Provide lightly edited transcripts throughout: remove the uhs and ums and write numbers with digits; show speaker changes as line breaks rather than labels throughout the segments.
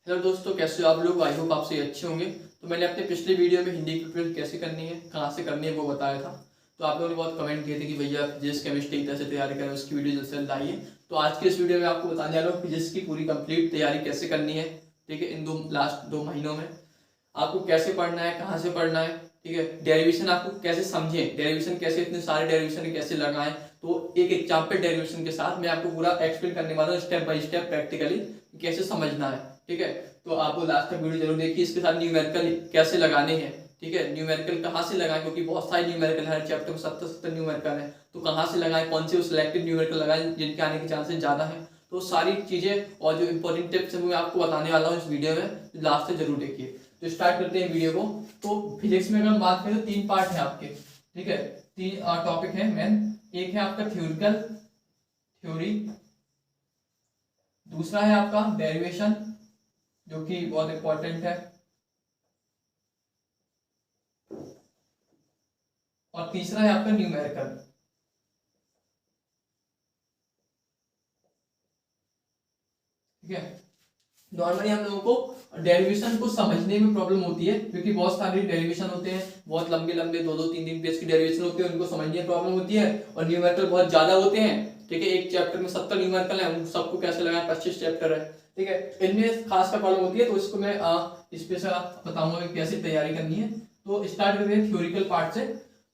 Hello दोस्तों, कैसे हो आप लोग। आई होप आप सही अच्छे होंगे। तो मैंने अपने पिछले वीडियो में हिंदी की प्रिपरेशन कैसे करनी है, कहाँ से करनी है, वो बताया था। तो आप लोगों ने बहुत कमेंट किए थे कि भैया फिजिक्स केमिस्ट्री कैसे तैयारी करें, उसकी वीडियो जल्द से जल्द लाइए। तो आज के इस वीडियो में आपको बताने जा रहा हूँ फिजिक्स की पूरी कंप्लीट तैयारी कैसे करनी है। ठीक है, इन लास्ट 2 महीनों में आपको कैसे पढ़ना है, कहाँ से पढ़ना है। ठीक है, डेरिवेशन आपको कैसे समझे, डेरिवेशन कैसे, इतने सारे डेरिवेशन कैसे लगाएं। तो एक एग्जाम्पल डेरिवेशन के साथ मैं आपको पूरा एक्सप्लेन करने वाला हूँ स्टेप बाय स्टेप प्रैक्टिकली कैसे समझना है। ठीक है, तो आपको लास्ट तक वीडियो जरूर देखिए। इसके साथ न्यूमेरिकल कैसे लगाने हैं। ठीक है, न्यूमेरिकल कहाँ से लगाएं, क्योंकि बहुत सारे न्यूमेरिकल हर चैप्टर में 70 न्यूमेरिकल है। तो कहाँ से लगाएं, कौन से सिलेक्टेड न्यूमेरिकल लगाएं जिनके आने के चांसेस ज़्यादा हैं। तो सारी चीज़ें और जो इंपॉर्टेंट टिप्स हैं वो मैं आपको बताने वाला हूँ इस वीडियो में, लास्ट से जरूर देखिए। तो स्टार्ट करते हैं वीडियो को। तो फिजिक्स में अगर हम बात करें तो 3 पार्ट है आपके। ठीक है, 3 टॉपिक है मेन। एक है आपका थ्योरिकल थ्योरी, दूसरा है आपका डेरिवेशन जो कि बहुत इंपॉर्टेंट है, और तीसरा है आपका न्यूमेरिकल। ठीक है, नॉर्मली हम लोगों को डेरिवेशन को समझने में प्रॉब्लम होती है, क्योंकि बहुत सारे डेरिवेशन होते हैं, बहुत लंबे लंबे 2-2 3-3 पेज की डेरिवेशन होती है, उनको समझने में प्रॉब्लम होती है। और न्यूमेरिकल बहुत ज्यादा होते हैं। ठीक है, एक चैप्टर में 70 न्यूमेरिकल है, उन सबको कैसे लगाएं, 25 चैप्टर है। ठीक है, इनमें खास कर प्रॉब्लम होती है। तो इसको मैं इस पे से बताऊंगा कि कैसे तैयारी करनी है। तो स्टार्ट करते हैं थ्योरिकल पार्ट से।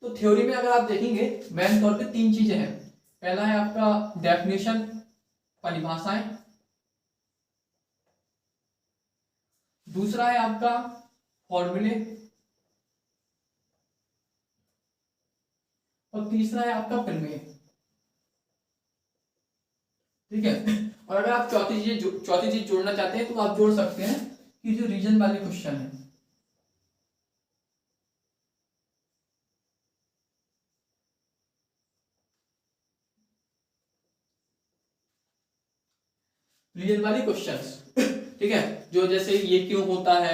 तो थ्योरी में अगर आप देखेंगे मेन तौर पे 3 चीजें हैं। पहला है आपका डेफिनेशन, परिभाषाएं। दूसरा है आपका फॉर्मूले, और तीसरा है आपका प्रमेय। ठीक है, और अगर आप चौथी चीज जोड़ना चाहते हैं तो आप जोड़ सकते हैं कि जो रीजन वाले क्वेश्चन है। रीजन वाले क्वेश्चंस। ठीक है, जो जैसे ये क्यों होता है,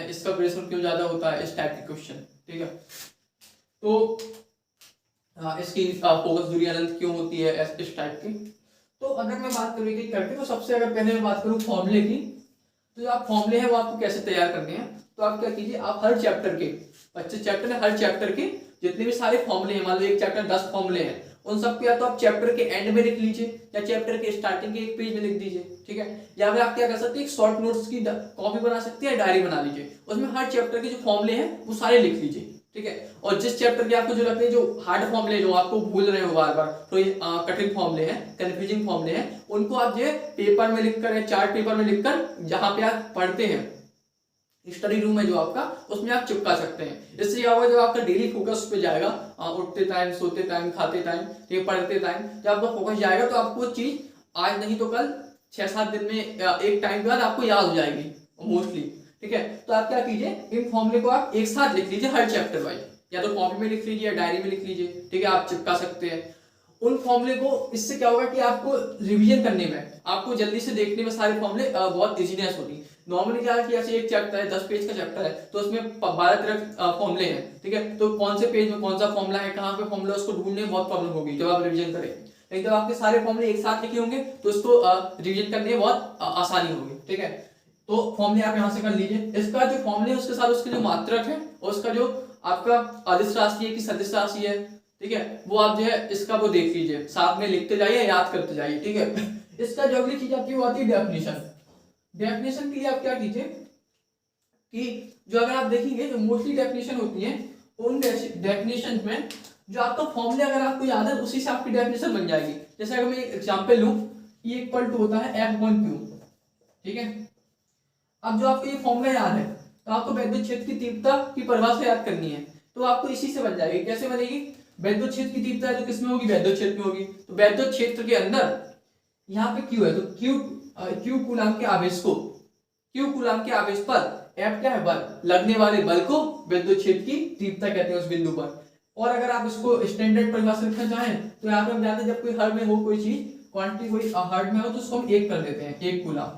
इसका प्रेशर क्यों ज्यादा होता है, इस टाइप के क्वेश्चन। ठीक है, तो इसकी फोकस दूरी अनंत क्यों होती है, इस टाइप की। तो अगर मैं बात करूँ एक करके, तो सबसे अगर पहले मैं बात करूँ फॉर्मूले की, तो जो आप फॉर्मूले हैं वो आपको कैसे तैयार करने हैं। तो आप क्या कीजिए, आप हर चैप्टर के 25 चैप्टर है, हर चैप्टर के जितने भी सारे फॉर्मूले हैं, मान लो एक चैप्टर 10 फॉर्मूले हैं, उन सबको या तो आप चैप्टर के एंड में लिख लीजिए या चैप्टर के स्टार्टिंग के एक पेज में लिख दीजिए। ठीक है, या फिर आप क्या कर सकते हैं, एक शॉर्ट नोट्स की कॉपी बना सकते हैं, डायरी बना लीजिए, उसमें हर चैप्टर के जो फॉर्मूले हैं वो सारे लिख लीजिए। ठीक है, और जिस चैप्टर के आपको जो लगते हैं, जो हार्ड फॉर्मूले जो आपको भूल रहे हो बार बार, तो ये कठिन फॉर्मूले हैं, कंफ्यूजिंग फॉर्मूले हैं, उनको आप जो पेपर में लिखकर या चार्ट पेपर में लिखकर जहां पे आप पढ़ते हैं, स्टडी रूम है जो आपका, उसमें आप चिपका सकते हैं। इससे क्या होगा, जब आपका डेली फोकस पे जाएगा, उठते टाइम, सोते टाइम, खाते टाइम, पढ़ते टाइम, जब आपका फोकस जाएगा तो आपको चीज आज नहीं तो कल 6-7 दिन में एक टाइम के बाद आपको याद हो जाएगी मोस्टली। ठीक है, तो आप क्या कीजिए, इन फॉर्मूले को आप एक साथ लिख लीजिए हर चैप्टर वाइज, या तो कॉपी में लिख लीजिए या डायरी में लिख लीजिए। ठीक है, आप चिपका सकते हैं उन फॉर्मूले को। इससे क्या होगा कि आपको रिवीजन करने में, आपको जल्दी से देखने में सारे फॉर्मूले बहुत इजीनेस होगी। नॉर्मली क्या है कि ऐसे एक चैप्टर है, 10 पेज का चैप्टर है, तो उसमें 12 फॉर्मूले हैं। ठीक है, तो कौन से पेज में कौन सा फॉर्मूला है, कहाँ पे फॉर्मूला, उसको ढूंढने में बहुत प्रॉब्लम होगी जब आप रिवीजन करें। लेकिन जब आपके सारे फॉर्मूले एक साथ लिखे होंगे तो उसको रिवीजन करने में बहुत आसानी होगी। ठीक है, तो फॉर्मूले आप यहाँ से कर लीजिए। इसका जो फॉर्मूले है उसके साथ उसके जो मात्रक है और उसका जो आपका अदिश राशि है कि सदिश राशि है, ठीक है, वो आप जो है इसका वो देख लीजिए, साथ में लिखते जाइए, याद करते जाइए। ठीक है, इसका जो अगली चीज आती है वो आती है डेफिनेशन। डेफिनेशन के लिए आप क्या कीजिए कि जो अगर आप देखेंगे जो मोस्टली डेफिनेशन होती है, उन डेफिनेशन में जो आपका फॉर्मूला अगर आपको याद है उसी से आपकी डेफिनेशन बन जाएगी। जैसे अगर मैं एक एग्जांपल लूं, ये इक्वल टू होता है F/Q। ठीक है, अब जो आपको ये फॉर्मूला याद है, तो आपको वैद्युत क्षेत्र की तीव्रता की परिभाषा याद करनी है, तो आपको इसी से बन जाएगी। कैसे बनेगी, वैद्युत क्षेत्र की तीव्रता है तो किसमें होगी, वैद्युत क्षेत्र में होगी। तो वैद्युत क्षेत्र के अंदर यहाँ पे Q है, तो Q कूलाम के आवेश को, Q कूलाम के आवेश पर, F क्या है, बल, लगने वाले बल को वैद्युत क्षेत्र की तीव्रता कहते हैं उस बिंदु पर। और अगर आप इसको स्टैंडर्ड परिभाषा लिखना चाहें तो यहाँ पे हम जानते हैं जब कोई हर में हो कोई चीज, क्वांटिटी कोई हर्ट में हो तो उसको हम 1 कर देते हैं, 1 कूलाम।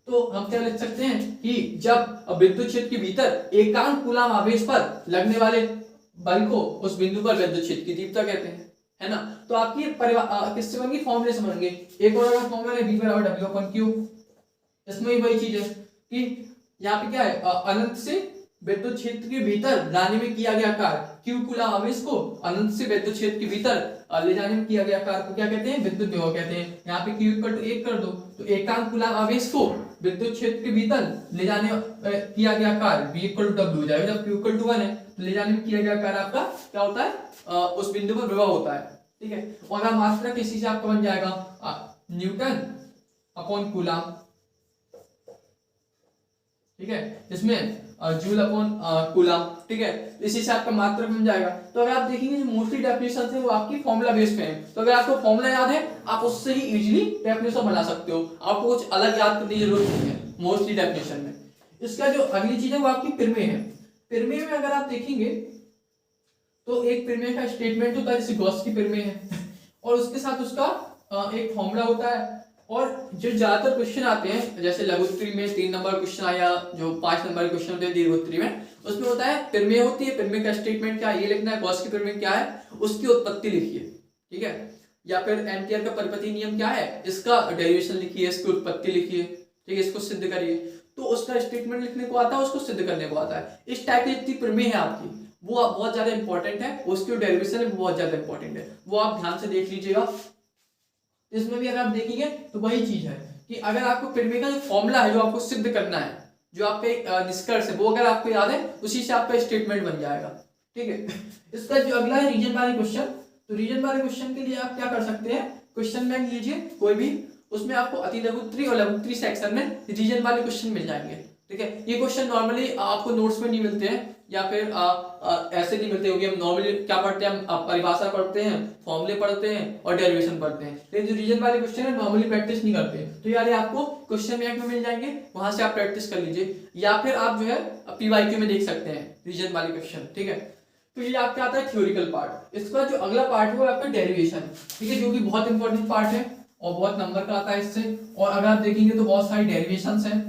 तो हम क्या लिख सकते हैं कि जब विद्युत क्षेत्र के भीतर एकांक कूलाम आवेश पर लगने वाले बल को उस बिंदु पर विद्युत क्षेत्र की तीव्रता कहते हैं, है ना। तो आपकी किससे बनेंगे, फॉर्मूले से बनेंगे। एक और अगर फॉर्मूला है V = W/Q, इसमें भी वही चीज है। कि यहाँ पे क्या है, अनंत से विद्युत क्षेत्र के भीतर लाने में किया गया कार्य, क्यू कूलम आवेश को अनंत से विद्युत क्षेत्र के भीतर ले जाने में किया गया कार्य को क्या कहते हैं, विद्युत विभव कहते हैं। यहाँ पे क्यू इक्वल टू 1 कर दो तो एकांक कूलम आवेश को विद्युत क्षेत्र के भीतर ले जाने किया गया कार्य V इक्वल टू W हो जाएगा। जब Q इक्वल टू 1 है तो ले जाने में किया गया कार्य आपका क्या होता है, उस बिंदु पर विभव होता है, ठीक है। और अगर मात्रा किसी से आपका बन जाएगा न्यूटन अपॉन कूलम, ठीक है, इसमें जूल अपॉन कूलम, ठीक है, इसी से आपका मात्रक बन जाएगा। तो अगर आप देखेंगे जो मोस्टली डेफिनेशन है वो आपकी फॉर्मूला बेस पे है, तो अगर आपको फॉर्मूला याद है आप उससे ही इजीली डेफिनेशन बना सकते हो, आपको कुछ अलग याद करने की जरूरत नहीं है मोस्टली डेफिनेशन में। इसका जो अगली चीज है वो आपकी प्रमेय है। प्रमेय में अगर आप देखेंगे तो एक प्रमेय का स्टेटमेंट होता है जैसे गॉस की प्रमेय है और उसके साथ उसका एक फॉर्मूला होता है। और जो ज्यादातर क्वेश्चन आते हैं जैसे लघुत्तरी में 3 नंबर क्वेश्चन आया, जो 5 नंबर क्वेश्चन होते हैं दीर्घोत्तरी में, उसमें होता है प्रमेय होती है, प्रमेय का स्टेटमेंट क्या है ये लिखना है, गॉस की प्रमेय क्या है उसकी उत्पत्ति लिखिए, ठीक है, या फिर एम्पियर का परिपथी नियम क्या है इसका डेरिवेशन लिखिए, इसकी उत्पत्ति लिखिए, ठीक है, इसको सिद्ध करिए। तो उसका स्टेटमेंट लिखने को आता है, उसको सिद्ध करने को आता है। इस टाइप की जितनी प्रमेय है आपकी वो बहुत ज्यादा इंपॉर्टेंट है, उसकी डेरिवेशन है बहुत ज्यादा इंपॉर्टेंट है, वो आप ध्यान से देख लीजिएगा। इसमें भी अगर आप देखेंगे तो वही चीज है कि अगर आपको प्रमेय का जो फॉर्मूला है जो आपको सिद्ध करना है, जो आपके निष्कर्ष है वो अगर आपको याद है उसी से आपका स्टेटमेंट बन जाएगा, ठीक है। इसका जो अगला है रीजन वाले क्वेश्चन, तो रीजन वाले क्वेश्चन के लिए आप क्या कर सकते हैं, क्वेश्चन बैंक लीजिए कोई भी, उसमें आपको अति लघुत्तरी और लघुत्तरी सेक्शन में रीजन वाले क्वेश्चन मिल जाएंगे, ठीक है। ये क्वेश्चन नॉर्मली आपको नोट्स में नहीं मिलते हैं या फिर ऐसे नहीं मिलते होंगे। हम नॉर्मली क्या पढ़ते हैं, हम परिभाषा पढ़ते हैं, फॉर्मूले पढ़ते हैं और डेरिवेशन पढ़ते हैं, लेकिन जो रीजन वाले क्वेश्चन है नॉर्मली प्रैक्टिस नहीं करते हैं। तो यार ये आपको क्वेश्चन बैंक में मिल जाएंगे, वहां से आप प्रैक्टिस कर लीजिए, या फिर आप जो है PYQ में देख सकते हैं रीजन वाले क्वेश्चन, ठीक है। तो ये आपका आता है थ्योरिकल पार्ट। इसका जो अगला पार्ट है वो आपका डेरिवेशन, ठीक है, जो कि बहुत इंपॉर्टेंट पार्ट है और बहुत नंबर का आता है इससे। और अगर आप देखेंगे तो बहुत सारी डेरिवेशंस हैं,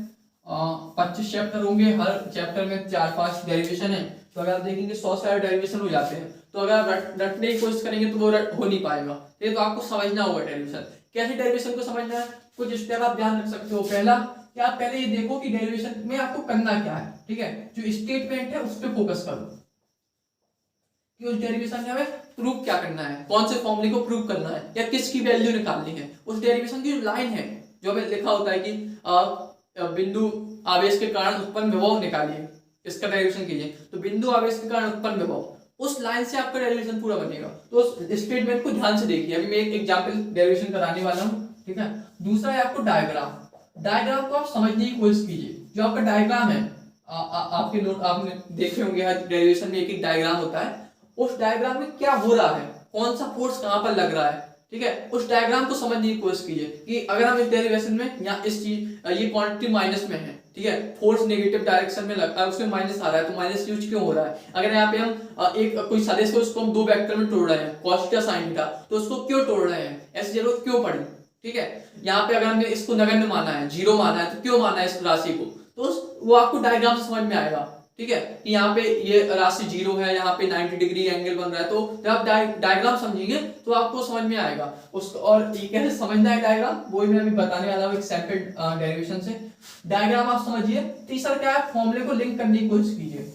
25 चैप्टर होंगे, हर चैप्टर में 4-5 डेरिवेशन है, तो अगर आप देखेंगे 100 से डेरिवेशन हो जाते हैं। तो अगर आप रटने की कोशिश करेंगे तो वो हो नहीं पाएगा, ये तो आपको समझना होगा डेरिवेशन कैसे, डेरिवेशन को समझना है। कुछ स्टेप आप ध्यान रख सकते हो। पहला कि आप पहले ये देखो कि डेरिवेशन में आपको करना क्या है, ठीक है, जो स्टेटमेंट है उस पर फोकस करो कि उस डेरिवेशन में हमें प्रूव क्या करना है, कौन से फॉर्मूले को प्रूव करना है या किसकी वैल्यू निकालनी है। उस डेरिवेशन की जो लाइन है जो हमें लिखा होता है कि बिंदु आवेश के कारण उत्पन्न विभव निकालिए, इसका डेरिवेशन कीजिए, तो बिंदु आवेश के कारण उत्पन्न विभव, उस लाइन से आपका डेरिवेशन पूरा बनेगा। तो उस स्टेटमेंट को ध्यान से देखिए। अभी मैं एक एग्जांपल डेरिवेशन कराने वाला हूँ, ठीक है। दूसरा है आपको डायग्राम। डायग्राम को आप समझने की कोशिश कीजिए। जो आपका डायग्राम है आपके नोट आपने देखे होंगे, हर डेरिवेशन में एक एक डायग्राम होता है। उस डायग्राम में क्या हो रहा है, कौन सा फोर्स कहाँ पर लग रहा है, ठीक है, उस डायग्राम को समझने की कोशिश कीजिए कि अगर हम इस डेरिवेशन में या इस चीज ये क्वांटिटी माइनस में है, ठीक है, फोर्स नेगेटिव डायरेक्शन में लग उसमें माइनस आ रहा है, तो माइनस यूज क्यों हो रहा है। अगर यहाँ पे हम एक कोई सदिश को उसको हम 2 वेक्टर में तोड़ रहे हैं, cos थीटा sin थीटा, तो उसको क्यों तोड़ रहे हैं, ऐसी जरूरत क्यों पड़ी, ठीक है। यहाँ पे अगर हमने इसको नगण्य माना है, 0 माना है, तो क्यों माना है इस राशि को, तो वो आपको डायग्राम से समझ में आएगा, ठीक है, कि यहाँ पे ये राशि 0 है, यहाँ पे 90 डिग्री एंगल बन रहा है। तो जब आप डायग्राम समझेंगे तो आपको समझ में आएगा उसको। और ये कैसे समझना है डायग्राम, वो ही मैं अभी बताने वाला हूँ एक सैंपल डेरिवेशन से। डायग्राम आप समझिए। तीसरा क्या है, फॉर्मूले को लिंक करने की कोशिश कीजिए,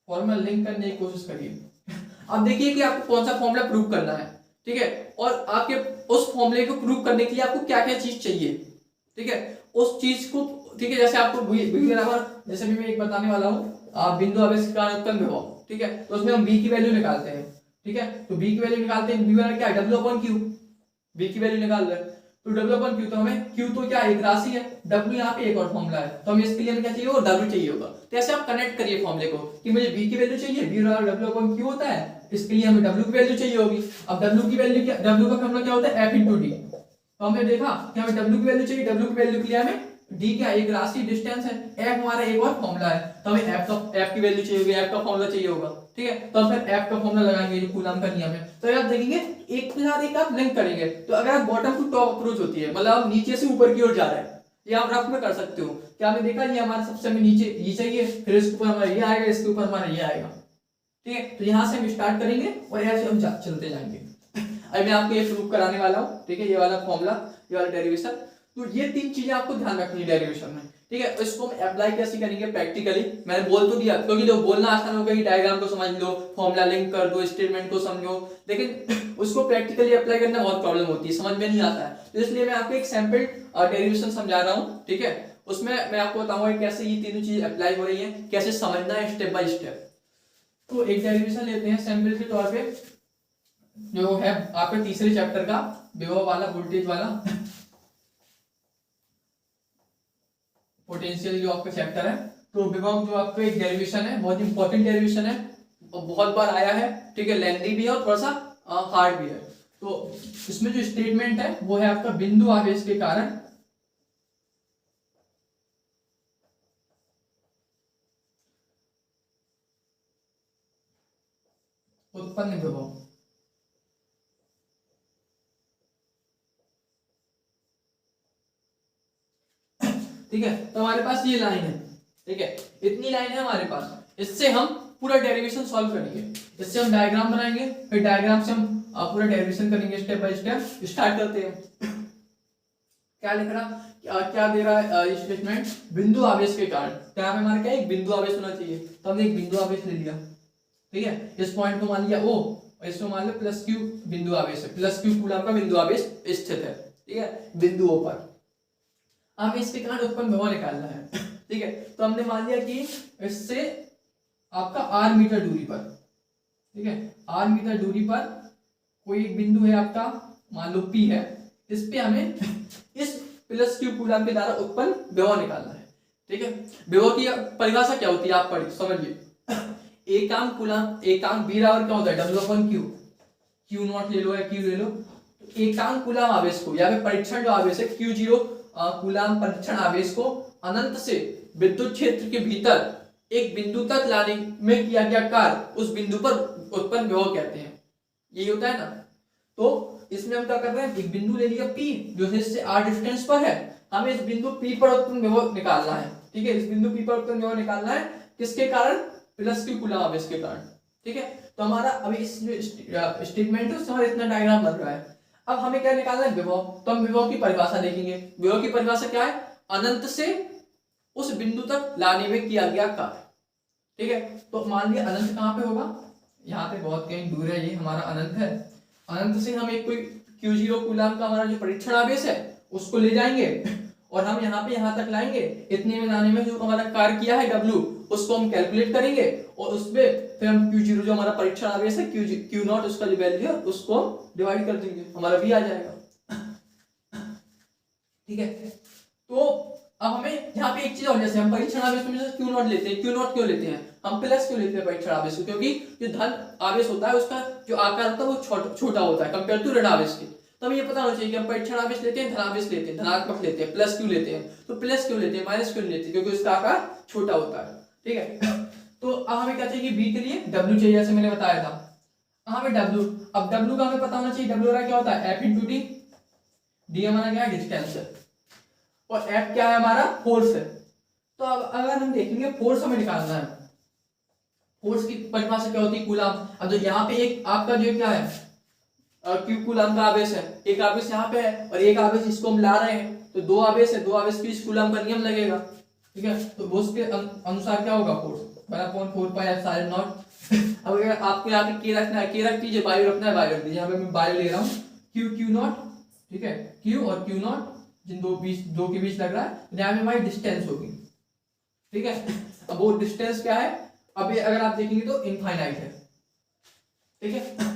फॉर्मूला लिंक करने की कोशिश करिए। अब देखिए कि आपको कौन सा फॉर्मूला प्रूव करना है, ठीक है, और आपके उस फॉर्मूले को प्रूव करने के लिए आपको क्या क्या चीज चाहिए, ठीक है, उस चीज को, ठीक है। जैसे आपको v बराबर, जैसे भी मैं एक बताने वाला हूँ, आप बिंदु आवेश के कारण उत्पन्न विभव, ठीक है, तो उसमें हम v की वैल्यू निकालते हैं, ठीक है, तो v की वैल्यू निकालते हैं, v बराबर क्या है, W/Q, v की वैल्यू निकाल रहे हैं, तो W/Q, तो हमें Q तो क्या एक राशि है, W यहाँ पे एक और फॉर्मूला है, तो हमें इसके लिए हमें क्या चाहिए होगा, W चाहिए होगा। तो ऐसे आप कनेक्ट करिए फॉर्मूले को कि मुझे v की वैल्यू चाहिए, v बराबर W/Q होता है, इसके लिए हमें W की वैल्यू चाहिए होगी। अब W की वैल्यू क्या, W का फॉर्मूला क्या होता है, F/d। तो हमने देखा कि हमें W की वैल्यू चाहिए, W की वैल्यू के लिए हमें d क्या एक राशि डिस्टेंस है, f हमारा एक और फॉर्मूला है, तो हमें f की वैल्यू चाहिए होगी, f का फॉर्मूला चाहिए होगा, ठीक है। तो फिर f का फॉर्मूला लगाएंगे जो कूलम का नियम है। तो आप देखेंगे एक के साथ एक आप लिंक करेंगे। तो अगर आप बॉटम टू टॉप अप्रोच होती है, मतलब आप नीचे से ऊपर की ओर जा रहे हैं, ये आप रफ में कर सकते हो। क्या आपने देखा ये हमारा सबसे में नीचे ये चाहिए, फिर इसके ऊपर हमारा ये आएगा, इसके ऊपर हमारा ये आएगा, ठीक है। तो यहाँ से हम स्टार्ट करेंगे और ऐसे हम चलते जाएंगे। अभी मैं आपको ये प्रूव कराने वाला हूँ, ठीक है, ये वाला फॉर्मूला, ये वाला डेरिवेशन। तो ये 3 चीजें आपको ध्यान रखनी है डेरिवेशन में, ठीक है। इसको हम अप्लाई कैसे करेंगे प्रैक्टिकली, मैंने बोल तो दिया, क्योंकि जो बोलना आसान होगा कि डायग्राम को समझ लो, फॉर्मूला लिंक कर दो, स्टेटमेंट को समझो, लेकिन उसको प्रैक्टिकली अप्लाई करना बहुत प्रॉब्लम होती है, समझ में नहीं आता है। तो इसलिए मैं आपको एक सैंपल डेरिवेशन समझा रहा हूँ, ठीक है। उसमें मैं आपको बताऊंगा कैसे ये तीनों चीजें अप्लाई हो रही है, कैसे समझना है स्टेप बाय स्टेप। तो एक डेरिवेशन लेते हैं सैंपल के तौर पे, जो है आपके तीसरे चैप्टर का विभव वाला, वोल्टेज वाला, पोटेंशियल जो आपका चैप्टर है। तो विभव जो आपका एक डेरिवेशन है, बहुत इंपॉर्टेंट डेरिवेशन है और बहुत बार आया है, ठीक है। लेंथी भी है और थोड़ा सा हार्ड भी है। तो इसमें जो स्टेटमेंट है वो है आपका बिंदु आवेश के कारण उत्पन्न विभव, ठीक है। तो हमारे पास ये लाइन है, ठीक है, इतनी लाइन है हमारे पास। इससे हम पूरा डेरिवेशन सॉल्व करेंगे, इससे हम डायग्राम बनाएंगे, फिर डायग्राम से हम पूरा डेरिवेशन करेंगे स्टेप बाय स्टेप। स्टार्ट करते हैं। क्या लिख रहा, क्या दे रहा है स्टेटमेंट, बिंदु आवेश के कारण। क्या हमारे क्या एक बिंदु आवेश होना चाहिए, तो हमने एक बिंदु आवेश ले लिया, ठीक है। इस पॉइंट को मान लिया O और इसको मान लो प्लस Q बिंदु आवेश है, प्लस Q कूलम का बिंदु आवेश स्थित है, ठीक है, बिंदु O पर। हमें इसके कारण उत्पन्न विभव निकालना है, ठीक है। तो हमने मान लिया कि इससे आपका r मीटर दूरी पर, ठीक है, r मीटर दूरी पर कोई एक बिंदु है आपका, मान लो P है, इस पे हमें इस प्लस Q कूलम के द्वारा उत्पन्न विभव निकालना है, ठीक है। विभव की परिभाषा क्या होती है आप पढ़िए, समझिए। एकांक कूलम, एकांक v बराबर क्या होता है W/Q, Q नॉट ले लो या Q ले लो। एकांक कूलम आवेश को या फिर परीक्षण जो आवेश है Q0 कूलम परीक्षण आवेश को अनंत से विद्युत क्षेत्र के भीतर एक बिंदु तक लाने में किया गया कार्य उस बिंदु पर उत्पन्न विभव कहते हैं, यही होता है ना। तो इसमें हम क्या कर रहे हैं, एक बिंदु ले लिया P जो इससे r डिस्टेंस पर है, हमें इस बिंदु P पर उत्पन्न विभव निकालना है, ठीक है। इस बिंदु P पर उत्पन्न विभव निकालना है किसके कारण, प्लस Q कूलम आवेश के कारण, ठीक है। तो हमारा अभी इस स्टेटमेंट है उससे हमारा इतना डायग्राम बन रहा है। अब हमें क्या निकालना है, विभव। तो हम विभव की परिभाषा देखेंगे। विभव की परिभाषा क्या है, अनंत से उस बिंदु तक लाने में किया गया कार्य, ठीक है। तो मान लिया अनंत कहाँ पे होगा, यहाँ पे बहुत कहीं दूर है, ये हमारा अनंत है। अनंत से हम एक कोई Q0 कूलम का हमारा जो परीक्षण आवेश है उसको ले जाएंगे और हम यहाँ पे यहाँ तक लाएंगे। इतने में लाने में जो हमारा कार्य किया है W, उसको हम कैलकुलेट करेंगे और उसमें फिर हम Q0 जो हमारा परीक्षण आवेश है Q नॉट उसका जो वैल्यू है उसको डिवाइड कर देंगे, हमारा V आ जाएगा, ठीक है। तो अब हमें यहाँ पे एक चीज और, जैसे हम परीक्षण आवेश में Q नॉट लेते हैं, Q नॉट क्यों लेते हैं, हम प्लस क्यों लेते हैं परीक्षण आवेश को, क्योंकि जो धन आवेश होता है उसका जो आकार होता है वो छोटा होता है कंपेयर टू ऋण आवेश के। तो हमें ये पता होना चाहिए कि हम परीक्षण आवेश लेते हैं, धन आवेश लेते हैं, धनात्मक लेते हैं, प्लस क्यों लेते हैं, तो प्लस क्यों लेते हैं, माइनस क्यों लेते हैं, क्योंकि उसका आकार छोटा होता है, ठीक है। तो अब हमें क्या चाहिए, बी के लिए W चाहिए, जैसे मैंने बताया था। हमें W, अब W का हमें पता होना चाहिए, W क्या होता है, F × D, D हमारा क्या है, डिस्टेंस है, और F क्या है हमारा, फोर्स है। तो अब अगर हम देखेंगे फोर्स हमें निकालना है, फोर्स की परिभाषा क्या होती है, कूलम। अब जो यहाँ पे एक आपका जो क्या है Q कूलम का आवेश है, एक आवेश यहाँ पे है और एक आवेश इसको हम ला रहे हैं, तो दो आवेश है, दो आवेश की इस कूलम का नियम लगेगा, ठीक है। तो वो उसके अनुसार क्या होगा, फोर्स 1/4πε0। अब अगर आपको यहाँ पे K रखना है, K रख दीजिए, बायो रखना है, बायो रख दीजिए। यहाँ पे मैं बायो ले रहा हूँ, Q नॉट, ठीक है, Q और Q नॉट जिन दो के बीच लग रहा है, तो यहाँ पे हमारी डिस्टेंस होगी, ठीक है। अब वो डिस्टेंस क्या है, अभी अगर आप देखेंगे तो इनफाइनाइट है, ठीक है।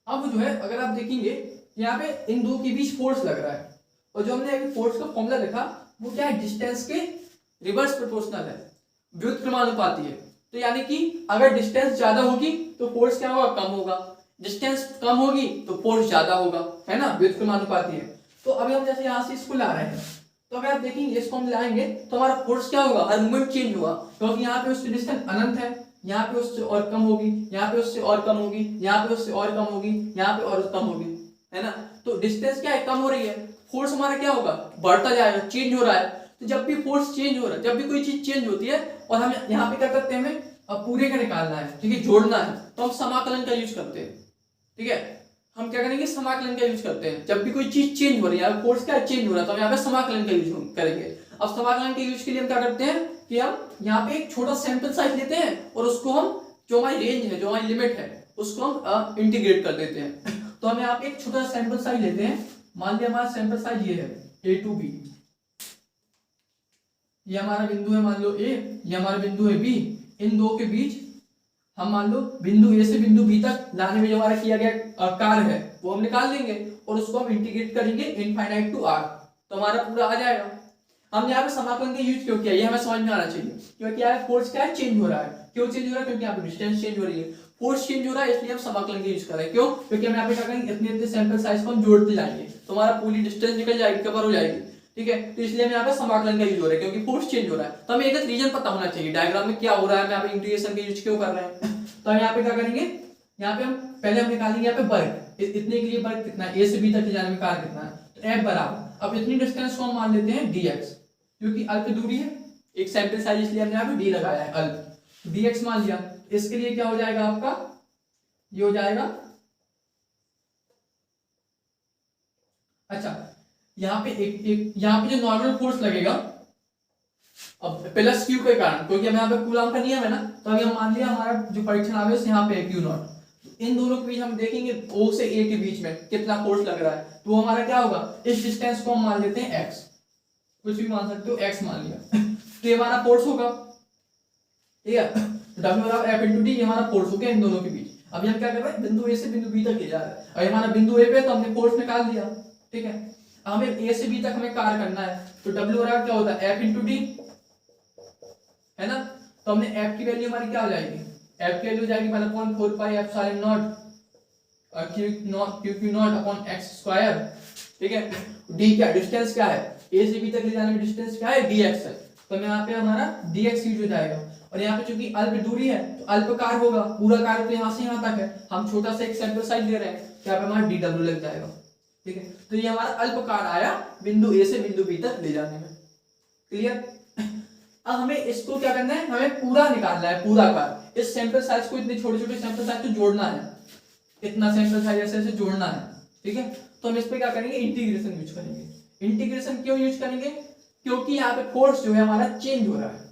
अब जो है अगर आप देखेंगे यहाँ पे इन दो के बीच फोर्स लग रहा है, और जो हमने अभी फोर्स का फॉर्मूला लिखा वो क्या है, डिस्टेंस के रिवर्स प्रोपोर्शनल है, व्युत्क्रमानुपाती है। तो यानी कि अगर डिस्टेंस ज्यादा होगी तो फोर्स क्या होगा, कम होगा, डिस्टेंस कम होगी तो फोर्स ज्यादा होगा, है ना, व्युत्क्रमानुपाती है। तो अभी हम जैसे यहाँ से इसको ला रहे हैं, तो अगर आप देखेंगे इसको हम लाएंगे तो हमारा फोर्स क्या होगा, हर मोमेंट चेंज होगा, क्योंकि यहाँ पे उसकी डिस्टेंस अनंत है, यहाँ पे उससे और कम होगी, यहाँ पे उससे और कम होगी, यहाँ पे उससे और कम होगी, यहाँ पे और कम होगी, है ना। तो डिस्टेंस क्या है, कम हो रही है, फोर्स हमारा क्या होगा, बढ़ता जाएगा, चेंज हो रहा है। तो जब भी फोर्स चेंज हो रहा है, जब भी कोई चीज चेंज होती है और हम यहाँ पे क्या करते हैं, हमें अब पूरे का निकालना है, ठीक है, जोड़ना है, तो हम समाकलन का यूज करते हैं, ठीक है। हम क्या करेंगे, समाकलन का यूज करते हैं। जब भी कोई चीज चेंज हो रही है, फोर्स क्या चेंज हो रहा है, तो हम यहाँ पे समाकलन का यूज करेंगे। अब समाकलन के यूज के लिए हम क्या करते हैं कि हम यहाँ पे एक छोटा सैंपल साइज लेते हैं और उसको हम, जो हमारी रेंज है, जो हमारी लिमिट है, उसको हम इंटीग्रेट कर देते हैं। तो हम यहाँ पे एक छोटा सैंपल साइज लेते हैं। मान लिया हमारा सैंपल साइज ये है a to b, ये हमारा बिंदु है मान लो a, ये हमारा बिंदु है b। इन दो के बीच हम मान लो बिंदु a से बिंदु b तक लाने में जो हमारा किया गया कार्य है वो हम निकाल देंगे और उसको हम इंटीग्रेट करेंगे इनफाइनाइट टू r, तो हमारा पूरा आ जाएगा। हमने यहाँ पे समाकलन का यूज क्यों किया, ये हमें समझ में आना चाहिए। क्योंकि यार फोर्स क्या है, चेंज हो रहा है। क्यों चेंज हो रहा है, क्योंकि यहाँ पे डिस्टेंस चेंज हो रही है, फोर्स चेंज हो रहा है, इसलिए हम समाकलन का यूज कर रहे हैं। क्यों, क्योंकि हम यहाँ पे क्या करेंगे, इतने इतने सैंपल साइज को हम जोड़ते जाएंगे तो हमारा पूरी डिस्टेंस निकल जाएगी, कवर हो जाएगी। ठीक है, तो इसलिए हम यहाँ पे समाकलन का यूज हो रहा है, क्योंकि फोर्स चेंज हो रहा है। तो हमें एक रीजन पता होना चाहिए डायग्राम में क्या हो रहा है, हम यहाँ पे इंटीग्रेशन का यूज क्यों कर रहे हैं। तो हम यहाँ पे क्या करेंगे, यहाँ पे हम पहले हम निकालेंगे यहाँ पे वर्ग, इतने के लिए वर्ग कितना है, a से b तक जाने में कार्य कितना है, तो f बराबर, अब इतनी डिस्टेंस को हम मान लेते हैं dx, क्योंकि अल्प दूरी है, एक सैंपल साइज, इसलिए हमने यहाँ पे d लगाया है, अल्प dx मान लिया। इसके लिए क्या हो जाएगा आपका, ये हो जाएगा, अच्छा यहाँ पे एक यहाँ पे जो नॉर्मल फोर्स लगेगा, अब प्लस क्यू के कारण, क्योंकि हमें यहाँ पे कूलम का नियम है ना, तो अभी हम मान लिया हमारा जो परीक्षण आवेश यहाँ पे है क्यू नॉट, इन दोनों के बीच हम देखेंगे O से A के बीच में कितना फोर्स लग रहा है, तो हमारा क्या होगा, इस डिस्टेंस को हम मान लेते हैं x, कुछ भी मान सकते हो, x मान लिया। तो ये हमारा फोर्स होगा, ठीक है, W बराबर F into D, ये हमारा फोर्स हो गया इन दोनों के बीच। अभी हम क्या कर रहे हैं, बिंदु A से बिंदु B तक ले जा रहे हैं, और हमारा बिंदु A पे तो हमने फोर्स निकाल दिया। ठीक है, हमें A से B तक हमें कार्य करना है, तो W बराबर क्या होता है, F into D, है ना। तो हमने F की वैल्यू हमारी क्या हो जाएगी, F की वैल्यू जाएगी 1/4 pi epsilon not Q not upon x square. ठीक है, D क्या, डिस्टेंस क्या है, A से B तक ले जाने में डिस्टेंस क्या है, dx है, तो यहाँ पे हमारा dx यूज हो जाएगा। और यहाँ पे चूंकि अल्प दूरी है तो अल्प कार्य होगा, पूरा कार्य तो यहाँ से यहाँ तक है, हम छोटा सा एक सैंपल साइज ले रहे हैं, तो यहाँ पे हमारा dw लग जाएगा। ठीक है, तो ये हमारा अल्प कार्य आया बिंदु A से बिंदु B तक ले जाने में। क्लियर। अब हमें इसको क्या करना है, हमें पूरा निकालना है, पूरा कार्य, इस सैंपल साइज को, इतने छोटे छोटे सैंपल साइज को जोड़ना है, इतना सैंपल साइज ऐसे ऐसे जोड़ना है। ठीक है, तो हम इस पे क्या करेंगे, इंटीग्रेशन यूज करेंगे। इंटीग्रेशन क्यों यूज करेंगे, क्योंकि यहाँ पे फोर्स जो है हमारा चेंज हो रहा है,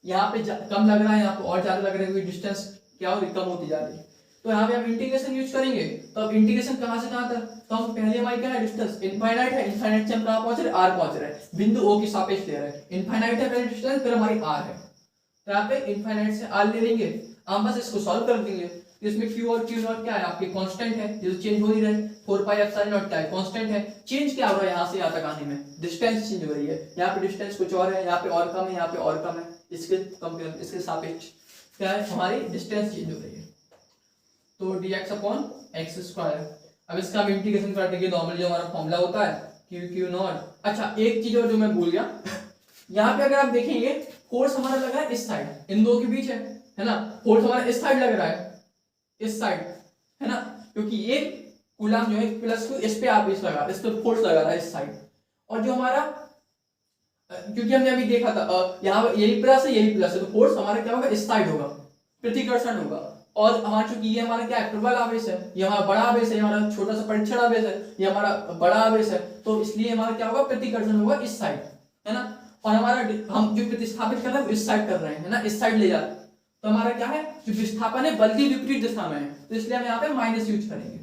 यहाँ पे कम लग रहा है, यहाँ पे और ज्यादा लग रहा है, डिस्टेंस क्या हो रही, कम होती जा रही है, तो यहाँ पे हम इंटीग्रेशन यूज करेंगे। तो अब इंटीग्रेशन कहाँ से कहाँ तक, तो हम पहले हमारी क्या है, डिस्टेंस इनफाइनाइट है, इनफाइनाइट से हम कहाँ पहुंच रहे, r पहुंच रहे हैं, बिंदु O की सापेक्ष ले रहे हैं, इनफाइनाइट है पहले डिस्टेंस, फिर हमारी r है, तो यहाँ पे इनफाइनाइट से r ले लेंगे, हम बस इसको सॉल्व कर देंगे। इसमें q और q नॉट क्या है, आपके कांस्टेंट है, ये तो चेंज हो ही रहे, 4 पाई एप्सिलॉन नॉट क्या है, कांस्टेंट है। चेंज क्या हो रहा है, यहाँ से यहाँ तक आने में डिस्टेंस चेंज हो रही है, यहाँ पे डिस्टेंस कुछ और है, यहाँ पे और कम है, यहाँ पे और कम है, इसके कंपेयर, इसके सापेक्ष क्या है, हमारी डिस्टेंस चेंज हो रही है, तो dx अपॉन एक्स स्क्वायर। अब इसका हम इंटीग्रेशन कर देंगे, नॉर्मल जो हमारा फॉर्मूला होता है q नॉट। अच्छा एक चीज और जो मैं भूल गया, यहाँ पे अगर आप देखेंगे फोर्स हमारा लग रहा है इस साइड, इन दो के बीच है ना, फोर्स हमारा इस साइड लग रहा है, इस साइड, है ना, क्योंकि ये कूलम जो है प्लस को इस पे आप इस लगा, इस पे फोर्स लगा रहा है इस साइड, और जो हमारा, क्योंकि हमने अभी देखा था यहाँ यही प्लस है यही प्लस है, तो फोर्स हमारा क्या होगा, इस साइड होगा, प्रतिकर्षण होगा। और हमारा चूंकि ये हमारा क्या है, प्रबल आवेश है, ये हमारा बड़ा आवेश है, ये हमारा छोटा सा परीक्षण आवेश है, ये हमारा बड़ा आवेश है, तो इसलिए हमारा क्या होगा, प्रतिकर्षण होगा इस साइड, है ना। और हमारा हम जो प्रतिस्थापित कर रहे हैं इस साइड कर रहे हैं, है ना, इस साइड ले जा रहे हैं, तो हमारा क्या है, जो विस्थापन है बल की विपरीत दिशा में है, तो इसलिए हम यहाँ पे माइनस यूज करेंगे।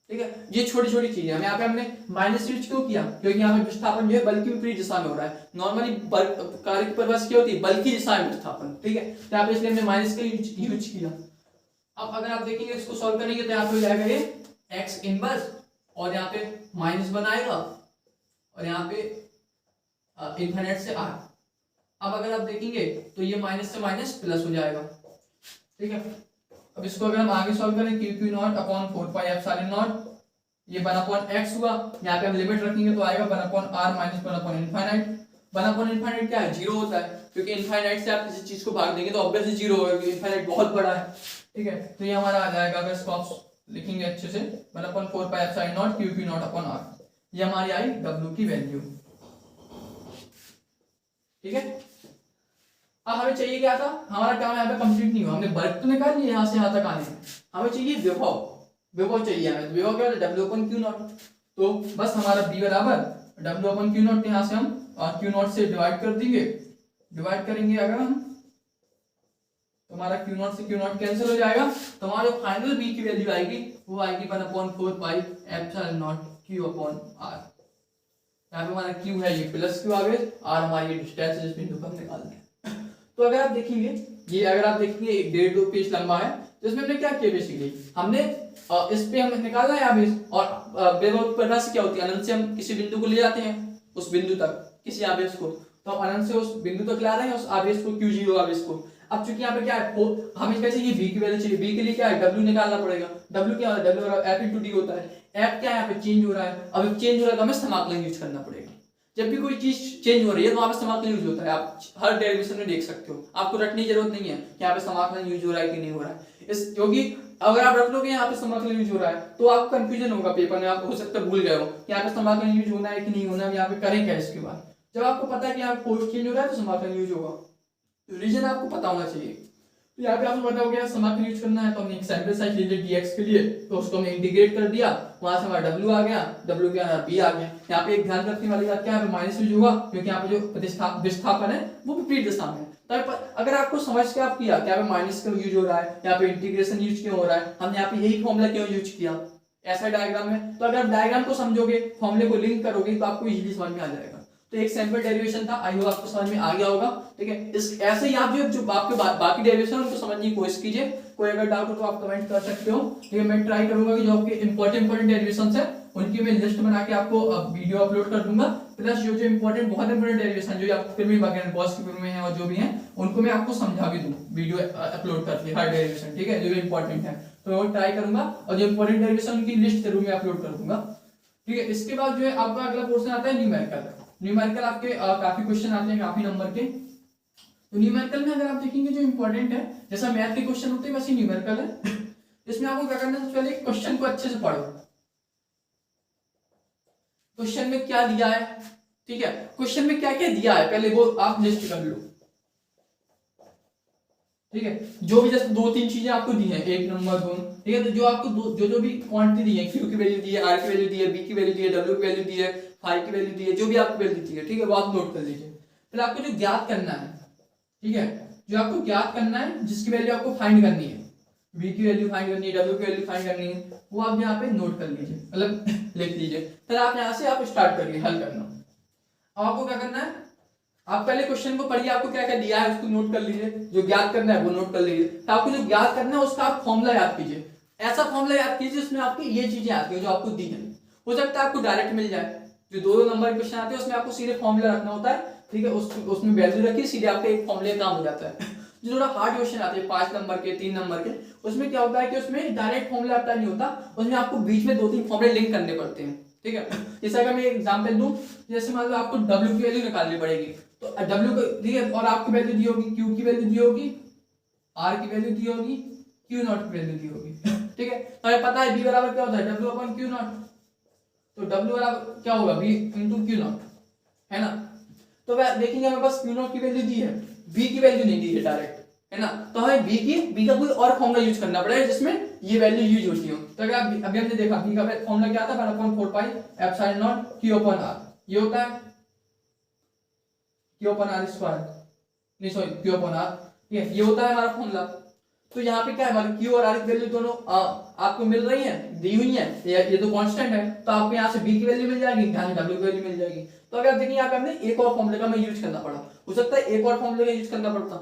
ठीक है, ये छोटी छोटी चीजें हम यहाँ पे हमने माइनस यूज क्यों किया, क्योंकि यहाँ पे विस्थापन जो है बल की विपरीत दिशा में हो रहा है। नॉर्मली कार्य की परिभाषा क्या होती है, बल की दिशा में विस्थापन। ठीक है, तो यहाँ पे इसलिए हमने माइनस का यूज किया। अब अगर आप देखेंगे इसको सॉल्व करेंगे तो यहाँ पे हो जाएगा ये एक्स इनवर्स, और यहाँ पे माइनस बनाएगा, और यहाँ पे इनफिनिट से r। अब अगर आप देखेंगे तो ये माइनस से माइनस प्लस हो जाएगा। ठीक है, अब इसको अगर हम आगे सॉल्व करें, q not upon 4 pi epsilon not, ये 1 अपॉन x हुआ, यहाँ पे हम लिमिट रखेंगे तो आएगा 1 upon r minus 1 upon infinite. 1 upon infinite क्या है, जीरो होता है, क्योंकि इनफाइनाइट से आप किसी चीज को भाग देंगे तो ऑब्वियसली जीरो होगा, क्योंकि इनफाइनाइट बहुत बड़ा है। ठीक है, तो ये हमारा आ जाएगा, अगर इसको आप लिखेंगे अच्छे से, 1 upon 4 pi epsilon not q not upon r, ये हमारी आई w की वैल्यू। ठीक है, अब हमें चाहिए क्या था, हमारा काम यहाँ पे कंप्लीट नहीं हुआ, हमने वर्क तो निकाल लिया यहाँ से यहाँ तक आने में, हमें चाहिए विभव। विभव चाहिए हमें, तो विभव क्या होता है W/Q0। तो बस हमारा B बराबर W/Q0, यहाँ से हम Q0 से डिवाइड कर देंगे, डिवाइड करेंगे अगर हम तो हमारा Q0 से Q0 कैंसिल हो जाएगा, तो हमारा जो फाइनल B की वैल्यू आएगी वो आएगी 1/4 पाई एप्सिलॉन नॉट Q/R। यहाँ पे हमारा Q है ये प्लस Q आ गए, R हमारी डिस्टेंस जिस बिंदु पर हम निकालते हैं। तो अगर आप देखेंगे ये, अगर आप देखेंगे 1.5 पेज लंबा है, तो इसमें हमने क्या किया, बेसिकली हमने इस पे हम निकालना है आवेश, और बेलौट परिभाषा क्या होती है, अनंत से हम किसी बिंदु को ले जाते हैं उस बिंदु तक किसी आवेश को, तो अनंत से उस बिंदु तक ला रहे हैं उस आवेश को, Q0 आवेश को। अब चूंकि यहाँ पे क्या है, हमें कैसे ये V की वैल्यू चाहिए, V के लिए क्या है W निकालना पड़ेगा। W क्या होता है, W F/D होता है। F क्या है, यहाँ पे चेंज हो रहा है, अब चेंज हो रहा है तो हमें समाकलन यूज करना पड़ेगा। जब भी कोई चीज चेंज हो रही है तो वहां पे समाकलन यूज होता है, आप हर डेरिवेशन में देख सकते हो, आपको रटने की जरूरत नहीं है कि यहाँ पे समाकलन यूज हो रहा है कि नहीं हो रहा है। इस क्योंकि अगर आप रख लोगे यहाँ पे समाकलन यूज हो रहा है तो आपको कंफ्यूजन होगा पेपर में, आप हो सकता है भूल गए हो कि यहाँ पे समाकलन यूज होना है कि नहीं होना है, यहाँ पे करें क्या इसके बाद। जब आपको पता है कि यहाँ फोर्स चेंज हो रहा है तो समाकलन यूज होगा, तो रीजन आपको पता होना चाहिए। तो यहाँ पे आपको पता हो गया समाकलन यूज करना है, तो हमने एक सैंपल साइज ले लिया dx के लिए, तो उसको हमने इंटीग्रेट कर दिया, वहां से हमारा w आ गया, w के अंदर b आ गया। यहाँ पे एक ध्यान रखने वाली बात क्या है, माइनस यूज होगा क्योंकि यहाँ पे जो विस्थापन है वो विपरीत दिशा में है। तो अगर आपको समझ के आप किया क्या माइनस क्यों यूज हो रहा है, यहाँ पे इंटीग्रेशन यूज क्यों हो रहा है, हमने यहाँ पे यही फॉर्मूला क्यों यूज किया ऐसा डायग्राम में, तो अगर आप डायग्राम को समझोगे, फॉर्मूले को लिंक करोगे तो आपको इजीली समझ में आ जाएगा। तो एक सैंपल डेरिवेशन था, आई होप आपको समझ में आ गया होगा। ठीक है, इस ऐसे ही आप जो आपके बाकी डेरिवेशन उनको समझने की कोशिश कीजिए। कोई अगर डाउट हो तो आप कमेंट कर सकते हो। ठीक है, मैं ट्राई करूंगा कि जो आपके इंपॉर्टेंट डेरिवेशन है उनकी मैं लिस्ट बना के आपको वीडियो अपलोड कर दूंगा, प्लस जो इंपॉर्टेंट बहुत इंपॉर्टेंट डेरिवेशन जो आपको फिल्मी वगैरह बॉस की फिल्म में है और जो भी है उनको मैं आपको समझा भी दूं वीडियो अपलोड करके हर डेरिवेशन। ठीक है, जो भी इंपॉर्टेंट है तो वो ट्राई करूंगा, और जो इंपॉर्टेंट डेरिवेशन की लिस्ट जरूर मैं अपलोड कर दूंगा। ठीक है, इसके बाद जो है आपका अगला पोर्शन आता है न्यूमेरिकल। न्यूमेरिकल आपके काफी क्वेश्चन आते हैं काफी नंबर के। तो न्यूमेरिकल में अगर आप देखेंगे जो इंपॉर्टेंट है, जैसा मैथ के क्वेश्चन होते हैं वैसे न्यूमेरिकल है। इसमें आपको क्या करना है, सबसे पहले क्वेश्चन को अच्छे से पढ़ो, क्वेश्चन में क्या दिया है। ठीक है, क्वेश्चन में क्या क्या दिया है पहले वो आप लिस्ट कर लो। ठीक है, जो भी जैसे 2-3 चीजें आपको दी है, 1 नंबर 2, ठीक है, तो जो आपको जो भी क्वांटिटी दी है, Q की वैल्यू दी है, R की वैल्यू दी है, B की वैल्यू दी है, W की वैल्यू दी है, फाई की वैल्यू दी है, जो भी आपको वैल्यू दी है, ठीक है, वो आप नोट कर लीजिए। फिर आपको जो ज्ञात करना है, ठीक है, जो आपको ज्ञात करना है, जिसकी वैल्यू आपको फाइंड करनी है, V की वैल्यू फाइंड करनी है, W की वैल्यू फाइंड करनी है, वो आप यहाँ पे नोट कर लीजिए, मतलब लिख लीजिए। फिर आप यहाँ से आप स्टार्ट करिए हल करना। अब आपको क्या करना है, आप पहले क्वेश्चन को पढ़िए, आपको क्या क्या दिया है उसको नोट कर लीजिए, जो ज्ञात करना है वो नोट कर लीजिए। तो आपको जो ज्ञात करना है उसका आप फॉर्मूला याद कीजिए, ऐसा फॉर्मूला याद कीजिए उसमें आपकी ये चीजें आती है जो आपको दी है। हो सकता है आपको डायरेक्ट मिल जाए, जो 2 नंबर के क्वेश्चन आते हैं उसमें आपको सीधे फॉर्मूला रखना होता है। ठीक है, उसमें वैल्यू रखिए, सीधे आपका एक फॉर्मूले काम हो जाता है। जो थोड़ा हार्ड क्वेश्चन आते हैं 5 नंबर के 3 नंबर के, उसमें क्या होता है कि उसमें डायरेक्ट फॉर्मूला अप्लाई नहीं होता, उसमें आपको बीच में 2-3 फॉर्मूले लिंक करने पड़ते हैं। ठीक है, जैसे अगर मैं एग्जांपल दूं, जैसे मान लो आपको W की वैल्यू निकालनी पड़ेगी, तो W को ठीक है, और आपकी वैल्यू दी होगी, Q की वैल्यू दी होगी, R की वैल्यू दी होगी, Q0 की वैल्यू दी होगी। ठीक है, तो हमें पता है B बराबर क्या होता है, W/Q0, तो W बराबर क्या होगा, B × Q0, है ना। तो वह देखेंगे हमें बस Q0 की वैल्यू दी है, B की वैल्यू नहीं दी है डायरेक्ट, है ना, तो हमें B का कोई और फॉर्मूला यूज करना पड़ेगा जिसमें ये वैल्यू यूज होती हो। तो अगर आप अभी हमने देखा B का फॉर्मूला क्या था, 1/4 पाई एप्सिलॉन नॉट Q/R, ये होता है Q/R², नहीं सॉरी Q/R, ठीक है, ये होता है हमारा फॉर्मूला। तो यहाँ पे क्या है, हमारे Q और R की वैल्यू दोनों आपको मिल रही है, दी हुई है, ये तो कांस्टेंट है, तो आपको यहाँ से B की वैल्यू मिल जाएगी, यहाँ से W की वैल्यू मिल जाएगी। तो अगर देखिए यहाँ पे हमने एक और फॉर्मूले का हमें यूज करना पड़ा, हो सकता है एक और फॉर्मूले का यूज करना पड़ता।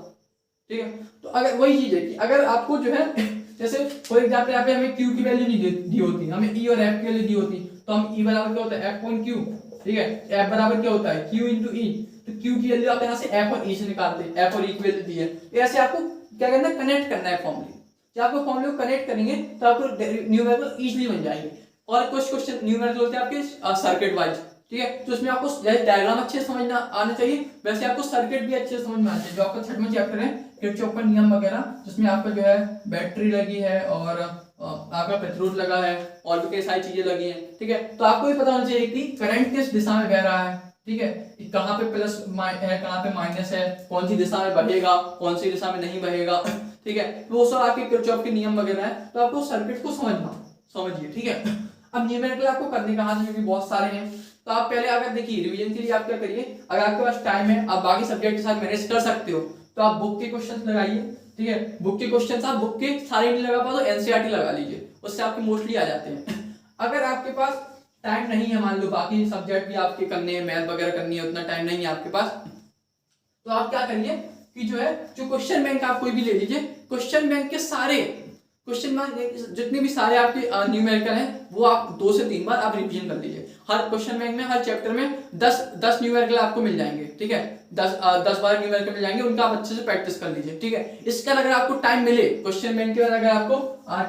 ठीक है, तो अगर वही चीज है कि अगर आपको जो है जैसे फॉर एग्जांपल यहाँ पे हमें Q की वैल्यू नहीं दी होती, हमें E और F की वैल्यू दी होती, तो हम E बराबर क्या होता है F/Q, ठीक है, F बराबर क्या होता है Q × E, तो Q की वैल्यू आप यहाँ से F और E से निकालते हैं, F और E की वैल्यू दी है, ऐसे आपको क्या करना है, कनेक्ट करना है फॉर्मूले। जब आपको फॉर्मूले को कनेक्ट करेंगे तो आपको न्यूमेरिकल इजीली बन जाएंगे। और कुछ क्वेश्चन न्यूमेरिकल होते हैं आपके सर्किट वाइज, ठीक है, तो उसमें आपको जैसे डायग्राम अच्छे से समझना आना चाहिए, वैसे आपको सर्किट भी अच्छे से समझ में आना चाहिए। जो आपका 6वां चैप्टर है किरचॉफ का नियम वगैरह, जिसमें आपका जो है बैटरी लगी है और आपका प्रतिरोध लगा है और भी कई सारी चीजें लगी हैं। ठीक है, तो आपको भी पता होना चाहिए कि करंट किस दिशा में बह रहा है, ठीक है, कहाँ पे प्लस है कहाँ पे माइनस है, कौन सी दिशा में बहेगा कौन सी दिशा में नहीं बहेगा। ठीक है, तो वो सब आपके किरचॉफ के नियम वगैरह है, तो आपको सर्किट को समझना, समझिए, ठीक है। अब न्यूमेरिकल आपको करने कहाँ से, क्योंकि बहुत सारे हैं, तो आप पहले अगर देखिए रिवीजन के लिए आप क्या करिए, अगर आपके पास टाइम है, आप बाकी सब्जेक्ट के साथ मैनेज कर सकते हो, तो आप बुक के क्वेश्चन लगाइए, ठीक है। बुक के क्वेश्चन आप बुक के सारे नहीं लगा पाओ तो एनसीईआरटी लगा लीजिए, उससे आपके मोस्टली आ जाते हैं। अगर आपके पास टाइम नहीं है, मान लो बाकी सब्जेक्ट भी आपके करने हैं, मैथ वगैरह करनी है, उतना टाइम नहीं है आपके पास, तो आप क्या करिए कि जो है, जो क्वेश्चन बैंक आप कोई भी ले लीजिए, क्वेश्चन बैंक के सारे क्वेश्चन बैंक जितने भी सारे आपके न्यूमेरिकल हैं, वो आप 2 से 3 बार आप रिवीजन कर लीजिए। हर क्वेश्चन बैंक में, हर चैप्टर में 10 न्यूमेरिकल आपको मिल जाएंगे, ठीक है। 10-12 न्यूमेरिकल मिल जाएंगे, उनका आप अच्छे से प्रैक्टिस कर लीजिए, ठीक है। इसका अगर आपको टाइम मिले, क्वेश्चन बैंक के बाद अगर आपको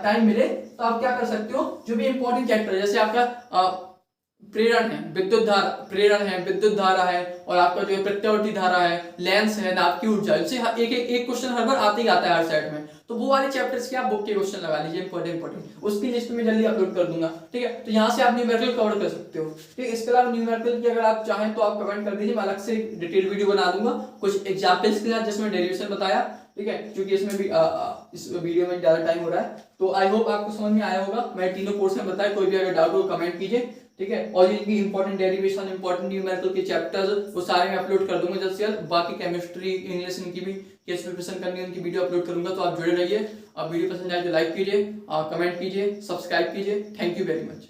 टाइम मिले, तो आप क्या कर सकते हो, जो भी इंपॉर्टेंट चैप्टर जैसे आपका प्रेरण है, विद्युत धारा, प्रेरण है, विद्युत धारा है, और आपका जो है प्रत्यावर्ती धारा है, लेंस है, नाभ की ऊर्जा, इससे एक क्वेश्चन हर बार आते ही आता है हर सेट में, तो वो वाले चैप्टर्स के आप बुक के क्वेश्चन लगा लीजिए, इंपॉर्टेंट। उसकी लिस्ट में जल्दी अपलोड कर दूंगा, ठीक है। तो यहाँ से आप न्यूमेरिकल कवर कर सकते हो, ठीक है। इसके अलावा न्यूमेरिकल की अगर आप चाहें तो आप कमेंट कर दीजिए, मैं अलग से डिटेल वीडियो बना दूंगा कुछ एग्जाम्पल्स के साथ, जिसमें डेरिवेशन बताया, ठीक है, क्योंकि इसमें भी इस वीडियो में ज्यादा टाइम हो रहा है। तो आई होप आपको समझ में आया होगा, मैं तीनों पोर्शन बताया, कोई भी अगर डाउट हो कमेंट कीजिए, ठीक है। और जिनकी इंपॉर्टेंट डेरिवेशन, इंपॉर्टेंट न्यूमेरिकल के चैप्टर्स, वो सारे मैं अपलोड कर दूंगा जल्द से जल्द। बाकी केमिस्ट्री, इंग्लिश, इनकी भी केस प्रिपरेशन करनी है, उनकी वीडियो अपलोड करूंगा, तो आप जुड़े रहिए। आप वीडियो पसंद आए तो लाइक कीजिए, कमेंट कीजिए, सब्सक्राइब कीजिए। Thank you very much.